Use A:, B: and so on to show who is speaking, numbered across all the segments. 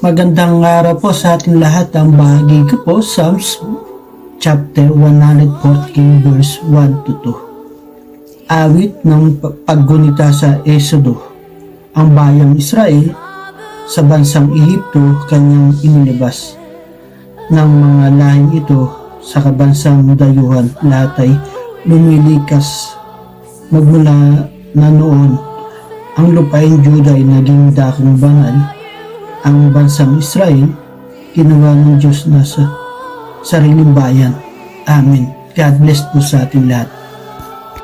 A: Magandang araw po sa ating lahat. Ang bahagi ko po, Psalms chapter 114 verse 1 to 2. Awit ng paggunita sa Esodo. Ang bayang Israel sa bansang Ehipto kanyang inilabas. Ng mga lahing ito sa kabansang dayuhan, lahat ay lumilikas. Magmula na noon, ang lupain Juda ay naging dakong banal. Ang bansang Israel, ginawa ng Diyos na sa sariling bayan. Amen. God bless po sa ating lahat.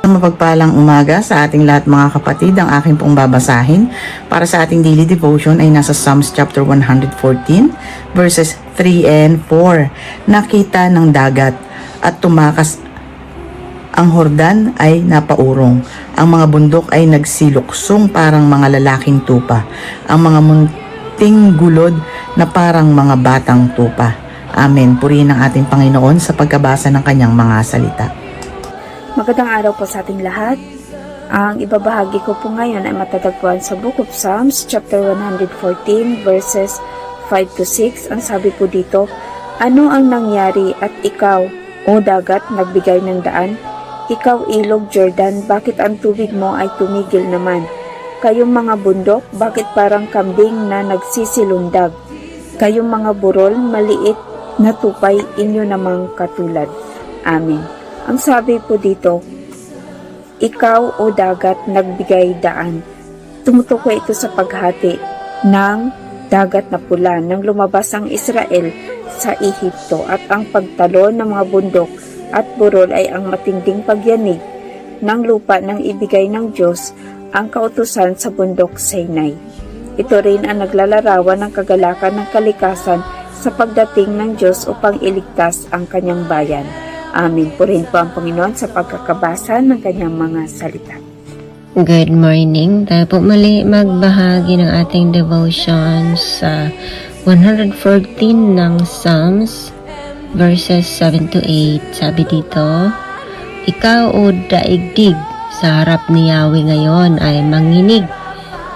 B: Mapagpalang umaga sa ating lahat mga kapatid. Ang aking pong babasahin para sa ating daily devotion ay nasa Psalms chapter 114 verses 3 and 4. Nakita ng dagat at tumakas ang Hordan ay napaurong. Ang mga bundok ay nagsiluksong parang mga lalaking tupa. Ang mga munting gulod na parang mga batang tupa. Amen. Purihin ang ating Panginoon sa pagkabasa ng kanyang mga salita.
C: Magandang araw po sa ating lahat. Ang ibabahagi ko po ngayon ay matatagpuan sa Book of Psalms, chapter 114, verses 5 to 6. Ang sabi po dito, ano ang nangyari at ikaw, o dagat, nagbigay ng daan? Ikaw, ilog Jordan, bakit ang tubig mo ay tumigil naman? Kayong mga bundok, bakit parang kambing na nagsisilundag? Kayong mga burol, maliit na tupay, inyo namang katulad. Amen. Ang sabi po dito, ikaw o dagat nagbigay daan. Tumutukoy ito sa paghati ng dagat na pula nang lumabas ang Israel sa Ehipto at ang pagtalo ng mga bundok at burol ay ang matinding pagyanig ng lupa nang ibigay ng Diyos ang kautusan sa bundok Sinai. Ito rin ang naglalarawan ng kagalakan ng kalikasan sa pagdating ng Diyos upang iligtas ang kanyang bayan. Amin. Purihin po ang Panginoon sa pagkakabasa ng kanyang mga salita.
D: Good morning. Tayo po muli magbahagi ng ating devotion sa 114 ng Psalms verses 7 to 8. Sabi dito, ikaw o daigdig sa harap ni Yahweh ngayon ay manginig.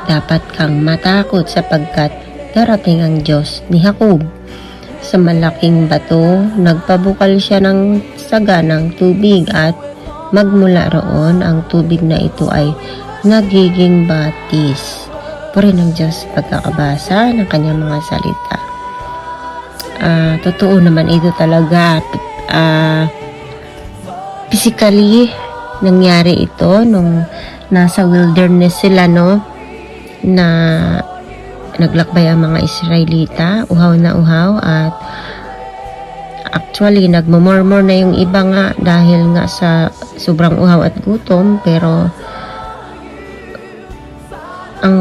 D: Dapat kang matakot sapagkat darating ang Diyos ni Jacob. Sa malaking bato, nagpabukal siya ng saga ng tubig at magmula roon ang tubig na ito ay nagiging batis. Purihin ng Diyos pagkakabasa ng kanyang mga salita. Totoo naman ito talaga. Physically, nangyari ito nung nasa wilderness sila, no? Na naglakbay ang mga Israelita, uhaw na uhaw, at actually nagmamurmur na yung iba nga dahil nga sa sobrang uhaw at gutom, pero ang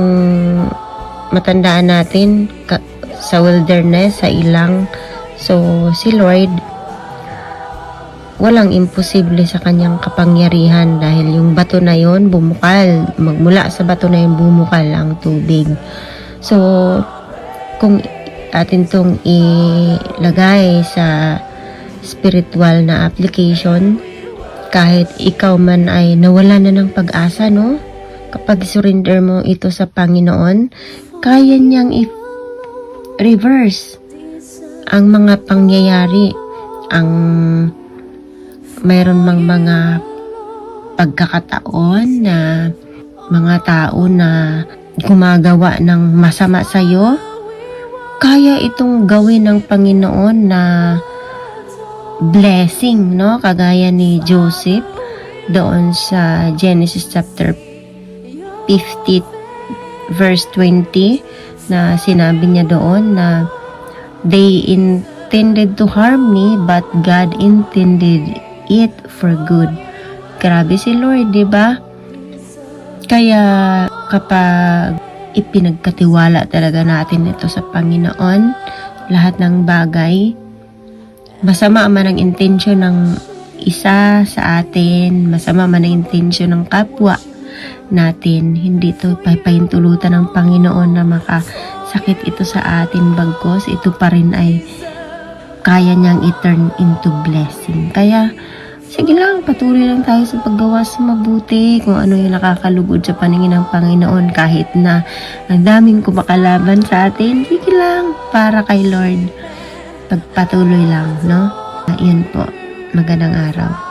D: matandaan natin sa wilderness, sa ilang, so si Lord walang imposible sa kanyang kapangyarihan dahil yung bato na yon bumukal, magmula sa bato na yon bumukal ang tubig. So, kung atin tong ilagay sa spiritual na application, kahit ikaw man ay nawala na ng pag-asa, no? Kapag surrender mo ito sa Panginoon, kaya niyang i-reverse ang mga pangyayari, ang mayroon mang mga pagkakataon na mga tao na gumagawa ng masama sa iyo, kaya itong gawin ng Panginoon na blessing, no? Kagaya ni Joseph doon sa Genesis chapter 50 verse 20 na sinabi niya doon na they intended to harm me but God intended it for good. Grabe si Lord, di ba? Kaya kapag ipinagkatiwala talaga natin ito sa Panginoon, lahat ng bagay, masama man ang intensyon ng isa sa atin, masama man ang intensyon ng kapwa natin, hindi ito pahintulutan ng Panginoon na makasakit ito sa atin, bagkos ito pa rin ay kaya niyang i-turn into blessing. Kaya sige lang, patuloy lang tayo sa paggawa sa mabuti, kung ano yung nakakalugod sa paningin ng Panginoon, kahit na ang daming kumakalaban sa atin, sige lang, para kay Lord. Pagpatuloy lang, no? Yun po. Magandang araw.